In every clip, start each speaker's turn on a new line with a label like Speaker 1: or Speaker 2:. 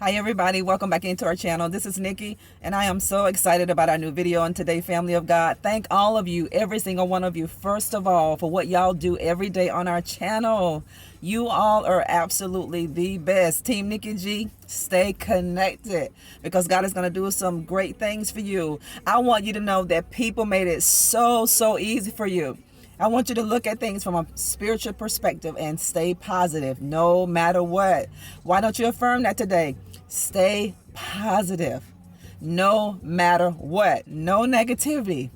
Speaker 1: Hi everybody, welcome back into our channel. This is Nikki and I am so excited about our new video on today, family of God. Thank all of you, every single one of you, first of all, for what y'all do every day on our channel. You all are absolutely the best. Team Nikki G, stay connected because God is going to do some great things for you. I want you to know that people made it so easy for you. I want you to look at things from a spiritual perspective and stay positive no matter what. Why don't you affirm that today? Stay positive no matter what. No negativity.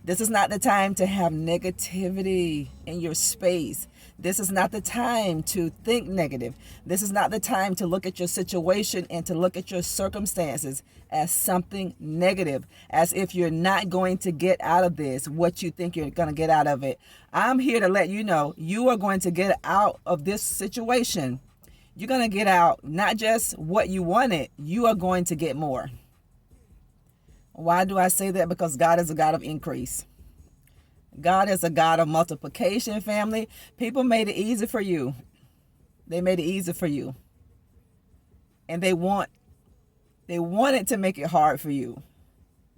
Speaker 1: This is not the time to have negativity in your space. This is not the time to think negative. This is not the time to look at your situation and to look at your circumstances as something negative, as if you're not going to get out of this what you think you're going to get out of it. I'm here to let you know you are going to get out of this situation. You're going to get out not just what you wanted, you are going to get more. Why do I say that? Because God is a God of increase. God is a God of multiplication, family. People made it easy for you. They made it easy for you. And they wanted to make it hard for you,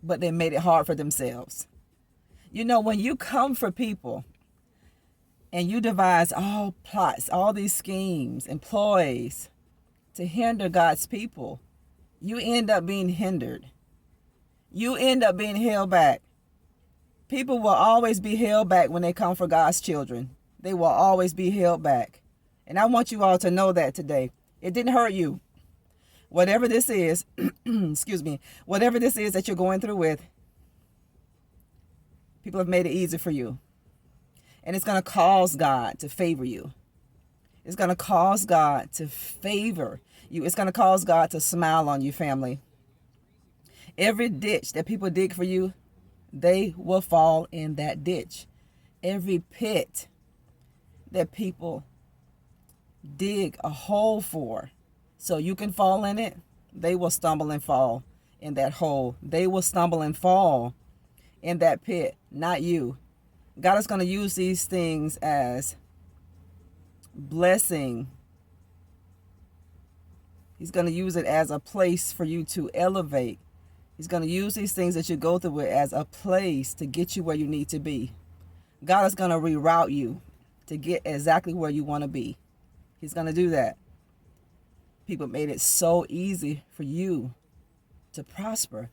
Speaker 1: but they made it hard for themselves. You know, when you come for people and you devise all plots, all these schemes and ploys to hinder God's people, you end up being hindered. You end up being held back. People will always be held back when they come for God's children. They will always be held back. And I want you all to know that today. It didn't hurt you. Whatever this is, excuse me, whatever this is that you're going through with, people have made it easy for you. And it's going to cause God to favor you. It's going to cause God to favor you. It's going to cause God to smile on you, family. Every ditch that people dig for you, they will fall in that ditch. Every pit that people dig a hole for so you can fall in it, they will stumble and fall in that hole. They will stumble and fall in that pit, not you. God is going to use these things as blessing. He's going to use it as a place for you to elevate. He's going to use these things that you go through as a place to get you where you need to be. God is going to reroute you to get exactly where you want to be. He's going to do that. People made it so easy for you to prosper.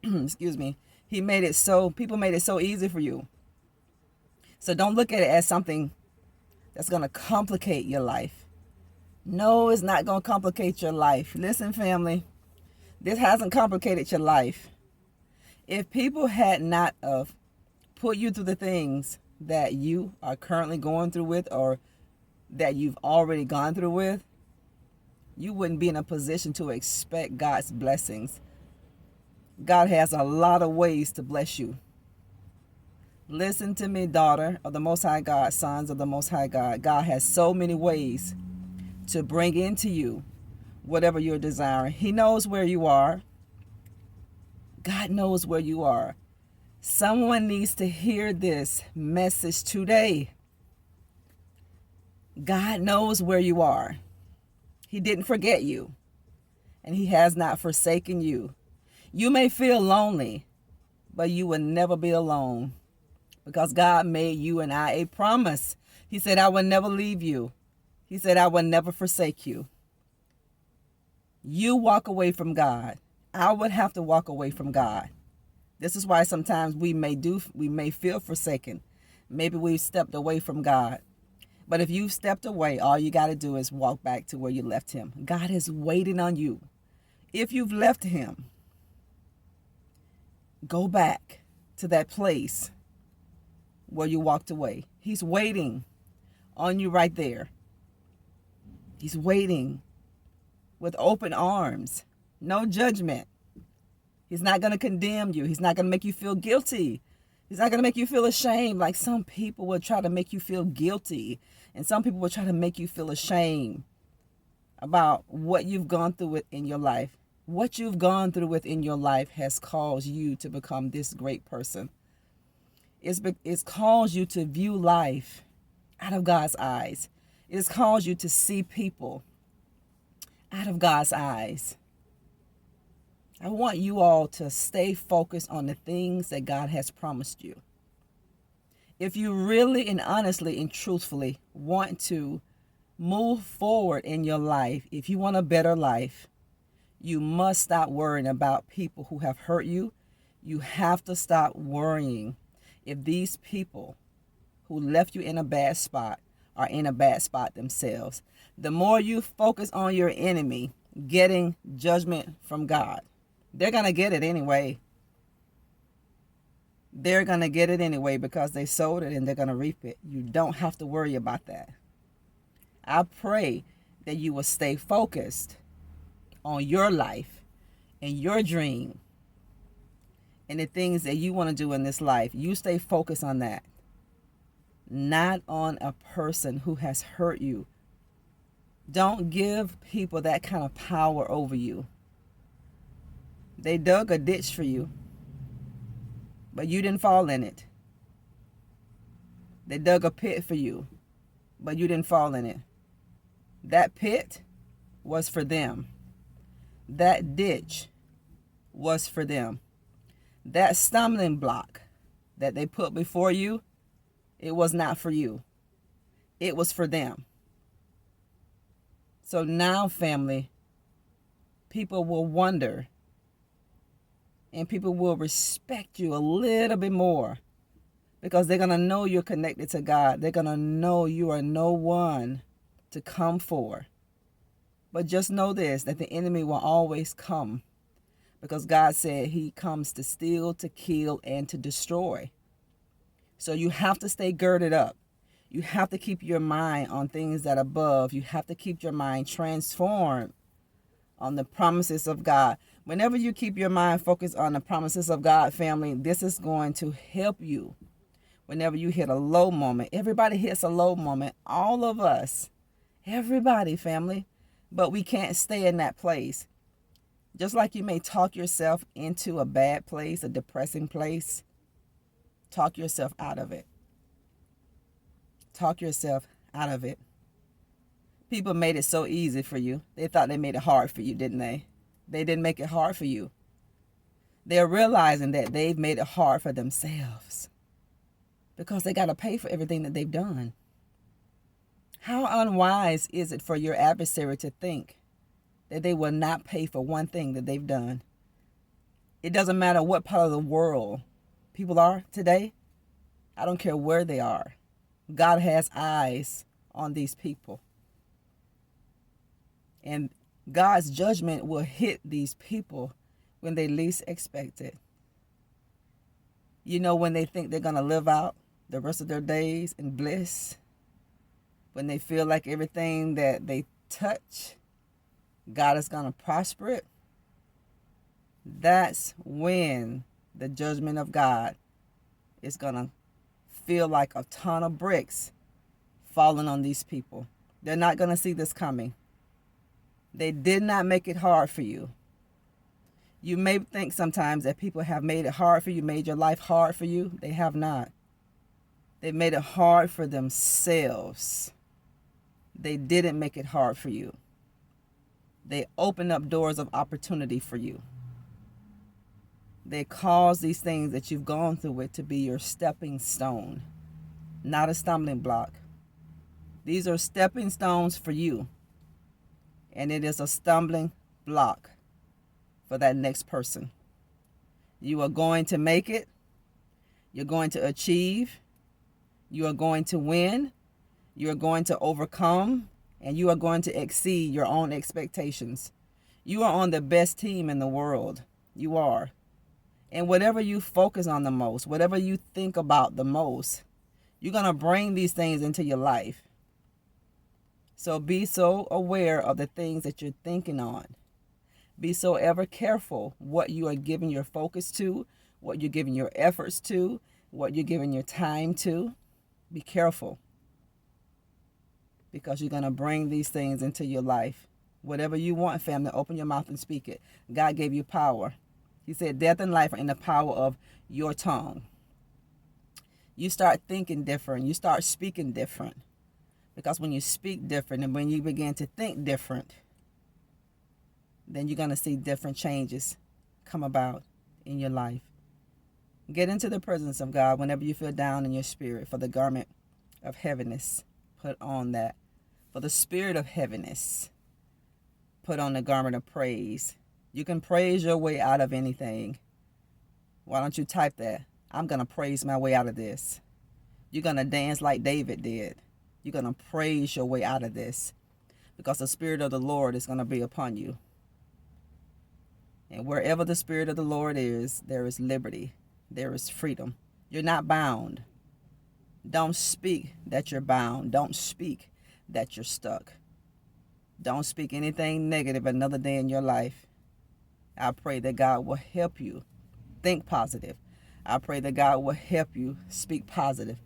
Speaker 1: Excuse me. People made it so easy for you. So don't look at it as something that's going to complicate your life. No, it's not going to complicate your life. Listen, family. This hasn't complicated your life. If people had not of put you through the things that you are currently going through with or that you've already gone through with, you wouldn't be in a position to expect God's blessings. God has a lot of ways to bless you. Listen to me, daughter of the Most High God, sons of the Most High God. God has so many ways to bring into you whatever you're desiring. He knows where you are. God knows where you are. Someone needs to hear this message today. God knows where you are. He didn't forget you, and He has not forsaken you. You may feel lonely, but you will never be alone because God made you and I a promise. He said, I will never leave you. He said, I will never forsake you. You walk away from God. I would have to walk away from God. This is why sometimes we may feel forsaken. Maybe we've stepped away from God. But if you've stepped away, all you got to do is walk back to where you left Him. God is waiting on you. If you've left Him, go back to that place where you walked away. He's waiting on you right there. He's waiting with open arms, no judgment. He's not going to condemn you. He's not going to make you feel guilty. He's not going to make you feel ashamed like some people will try to make you feel guilty. And some people will try to make you feel ashamed about what you've gone through within your life. What you've gone through within your life has caused you to become this great person. It's caused you to view life out of God's eyes. It has caused you to see people out of God's eyes. I want you all to stay focused on the things that God has promised you. If you really and honestly and truthfully want to move forward in your life, if you want a better life, you must stop worrying about people who have hurt you. You have to stop worrying if these people who left you in a bad spot are in a bad spot themselves. The more you focus on your enemy getting judgment from God, they're going to get it anyway. They're going to get it anyway because they sowed it and they're going to reap it. You don't have to worry about that. I pray that you will stay focused on your life and your dream and the things that you want to do in this life. You stay focused on that, not on a person who has hurt you. Don't give people that kind of power over you. They dug a ditch for you, but you didn't fall in it. They dug a pit for you, but you didn't fall in it. That pit was for them. That ditch was for them. That stumbling block that they put before you, it was not for you. It was for them. So now, family, people will wonder and people will respect you a little bit more because they're going to know you're connected to God. They're going to know you are no one to come for. But just know this, that the enemy will always come because God said he comes to steal, to kill, and to destroy. So you have to stay girded up. You have to keep your mind on things that are above. You have to keep your mind transformed on the promises of God. Whenever you keep your mind focused on the promises of God, family, this is going to help you whenever you hit a low moment. Everybody hits a low moment. All of us. Everybody, family. But we can't stay in that place. Just like you may talk yourself into a bad place, a depressing place, talk yourself out of it. Talk yourself out of it. People made it so easy for you. They thought they made it hard for you, didn't they? They didn't make it hard for you. They're realizing that they've made it hard for themselves because they got to pay for everything that they've done. How unwise is it for your adversary to think that they will not pay for one thing that they've done? It doesn't matter what part of the world people are today. I don't care where they are. God has eyes on these people. And God's judgment will hit these people when they least expect it. You know, when they think they're going to live out the rest of their days in bliss, when they feel like everything that they touch, God is going to prosper it, that's when the judgment of God is going to feel like a ton of bricks falling on these people. They're not going to see this coming. They did not make it hard for you. You may think sometimes that people have made it hard for you, made your life hard for you. They have not. They made it hard for themselves. They didn't make it hard for you. They opened up doors of opportunity for you. They caused these things that you've gone through with to be your stepping stone, not a stumbling block. These are stepping stones for you. And it is a stumbling block for that next person. You are going to make it. You're going to achieve. You are going to win. You are going to overcome. And you are going to exceed your own expectations. You are on the best team in the world. You are. And whatever you focus on the most, whatever you think about the most, you're going to bring these things into your life. So be so aware of the things that you're thinking on. Be so ever careful what you are giving your focus to, what you're giving your efforts to, what you're giving your time to. Be careful. Because you're going to bring these things into your life. Whatever you want, family, open your mouth and speak it. God gave you power. He said death and life are in the power of your tongue. You start thinking different. You start speaking different. Because when you speak different and when you begin to think different, then you're going to see different changes come about in your life. Get into the presence of God whenever you feel down in your spirit. For the garment of heaviness, put on that. For the spirit of heaviness, put on the garment of praise. You can praise your way out of anything. Why don't you type that? I'm going to praise my way out of this. You're going to dance like David did. You're going to praise your way out of this, because the Spirit of the Lord is going to be upon you. And wherever the Spirit of the Lord is, there is liberty. There is freedom. You're not bound. Don't speak that you're bound. Don't speak that you're stuck. Don't speak anything negative another day in your life. I pray that God will help you think positive. I pray that God will help you speak positive,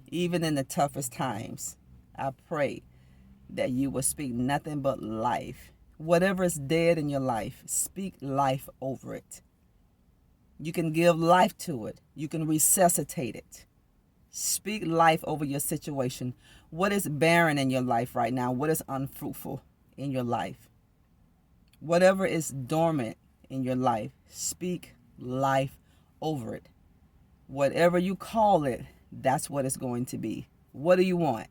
Speaker 1: even in the toughest times. I pray that you will speak nothing but life. Whatever is dead in your life, speak life over it. You can give life to it. You can resuscitate it. Speak life over your situation. What is barren in your life right now? What is unfruitful in your life? Whatever is dormant in your life, speak life over it. Whatever you call it, that's what it's going to be. What do you want?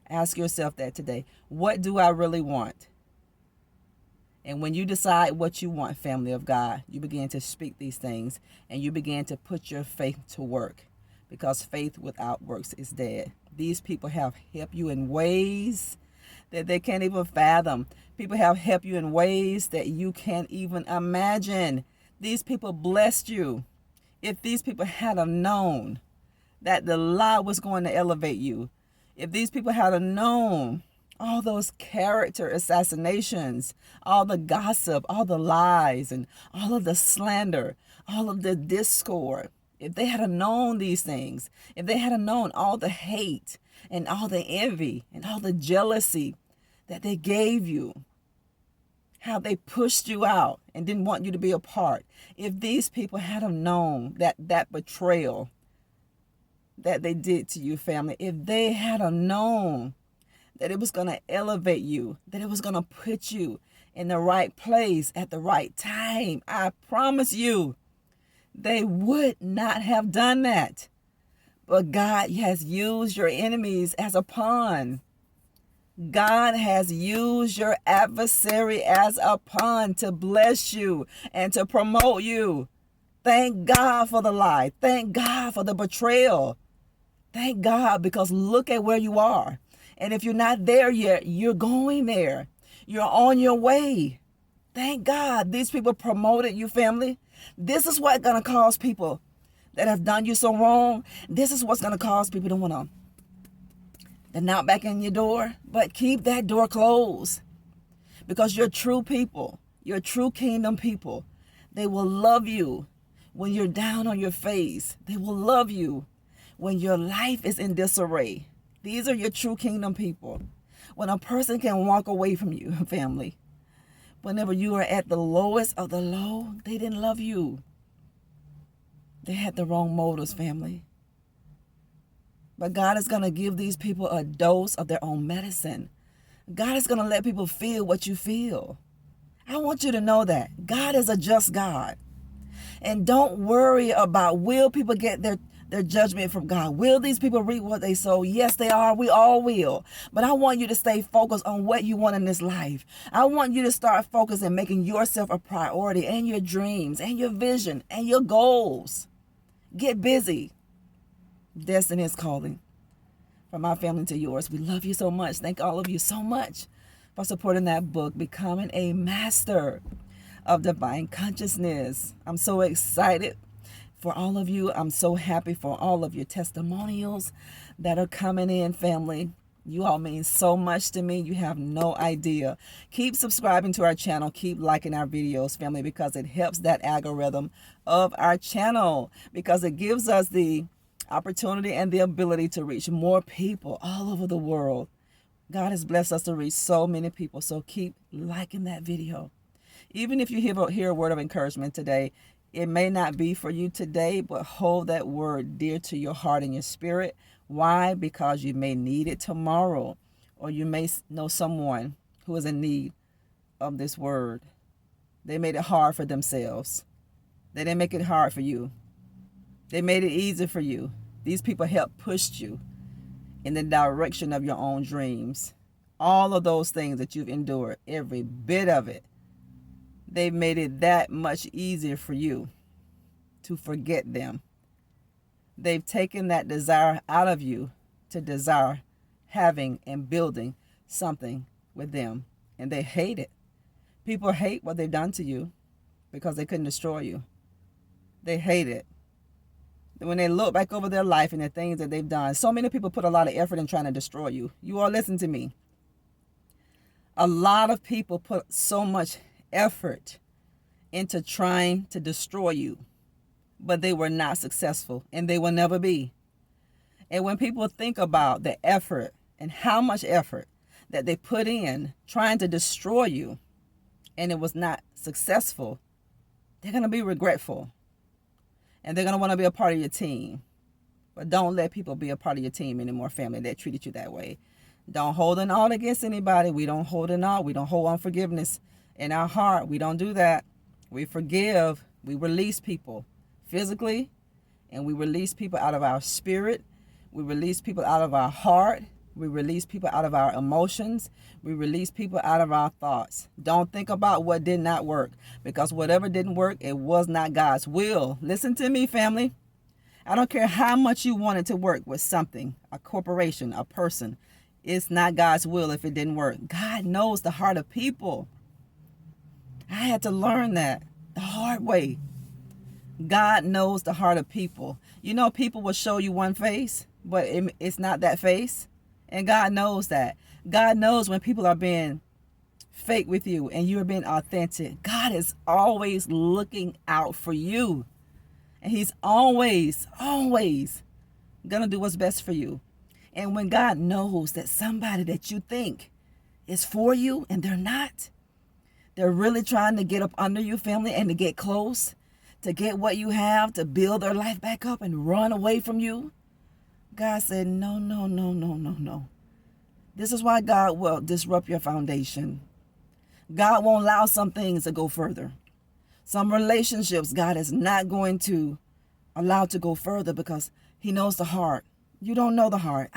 Speaker 1: Ask yourself that today. What do I really want? And when you decide what you want, family of God, you begin to speak these things and you begin to put your faith to work, because faith without works is dead. These people have helped you in ways that they can't even fathom. People have helped you in ways that you can't even imagine. These people blessed you. If these people had have known that the lie was going to elevate you, if these people had have known all those character assassinations, all the gossip, all the lies, and all of the slander, all of the discord, if they had have known these things, if they had have known all the hate and all the envy and all the jealousy that they gave you, how they pushed you out and didn't want you to be a part, if these people had have known that betrayal that they did to you, family, if they had have known that it was going to elevate you, that it was going to put you in the right place at the right time, I promise you, they would not have done that. But God has used your enemies as a pawn. God has used your adversary as a pawn to bless you and to promote you. Thank God for the lie. Thank God for the betrayal. Thank God, because look at where you are. And if you're not there yet, you're going there. You're on your way. Thank God these people promoted you, family. This is what's going to cause people that have done you so wrong. This is what's going to cause people to want to knock back in your door. But keep that door closed, because you're true people. You're true kingdom people. They will love you when you're down on your face. They will love you when your life is in disarray. These are your true kingdom people. When a person can walk away from you, family, whenever you are at the lowest of the low, they didn't love you. They had the wrong motives, family. But God is going to give these people a dose of their own medicine. God is going to let people feel what you feel. I want you to know that God is a just God. And don't worry about, will people get their judgment from God? Will these people reap what they sow? Yes, they are. We all will. But I want you to stay focused on what you want in this life. I want you to start focusing, making yourself a priority, and your dreams and your vision and your goals. Get busy. Destiny is calling. From my family to yours, we love you so much. Thank all of you so much for supporting that book, Becoming a Master of Divine Consciousness. I'm so excited for all of you. I'm so happy for all of your testimonials that are coming in, family. You all mean so much to me. You have no idea. Keep subscribing to our channel. Keep liking our videos, family, because it helps that algorithm of our channel, because it gives us the opportunity and the ability to reach more people all over the world. God has blessed us to reach so many people. So keep liking that video. Even if you hear a word of encouragement today, it may not be for you today, but hold that word dear to your heart and your spirit. Why? Because you may need it tomorrow, or you may know someone who is in need of this word. They made it hard for themselves. They didn't make it hard for you. They made it easy for you. These people helped push you in the direction of your own dreams. All of those things that you've endured, every bit of it, they've made it that much easier for you to forget them. They've taken that desire out of you to desire having and building something with them. And they hate it. People hate what they've done to you because they couldn't destroy you. They hate it. When they look back over their life and the things that they've done, so many people put a lot of effort in trying to destroy you. You all listen to me. A lot of people put so much effort into trying to destroy you, but they were not successful, and they will never be. And when people think about the effort and how much effort that they put in trying to destroy you, and it was not successful, they're going to be regretful. And they're going to want to be a part of your team. But don't let people be a part of your team anymore, family, that treated you that way. Don't hold an ought against anybody. We don't hold an ought. We don't hold unforgiveness in our heart. We don't do that. We forgive. We release people physically, and we release people out of our spirit. We release people out of our heart. We release people out of our emotions. We release people out of our thoughts. Don't think about what did not work, because whatever didn't work, it was not God's will. Listen to me, family. I don't care how much you wanted to work with something, a corporation, a person. It's not God's will if it didn't work. God knows the heart of people. I had to learn that the hard way. God knows the heart of people. You know, people will show you one face, but it's not that face. And God knows that. God knows when people are being fake with you and you're being authentic. God is always looking out for you. And he's always going to do what's best for you. And when God knows that somebody that you think is for you and they're not, they're really trying to get up under you, family, and to get close, to get what you have, to build their life back up and run away from you. God said, no. This is why God will disrupt your foundation. God won't allow some things to go further. Some relationships God is not going to allow to go further because he knows the heart. You don't know the heart.